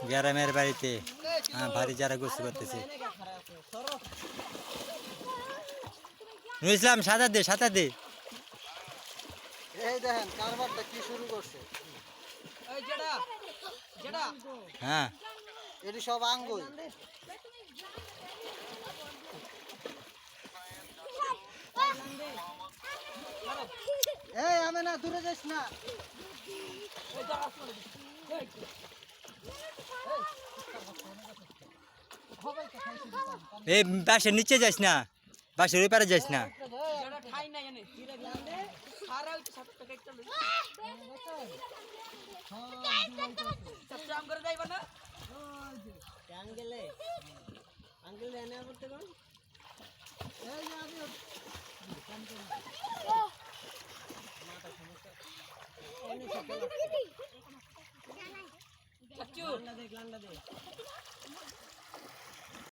গ্রামের বাড়িতে ভারী যারা গোসল করতেছে। ইসলাম সাঁতার দে, সাঁতার দে। এই দেখেন কারবারটা কি শুরু করছে। হ্যাঁ এটি সব আঙ্গুল। এই আমি না দূরে যাস না। এই বাসের নিচে যাস না, বাসের ওই পারে যাস না। চাচু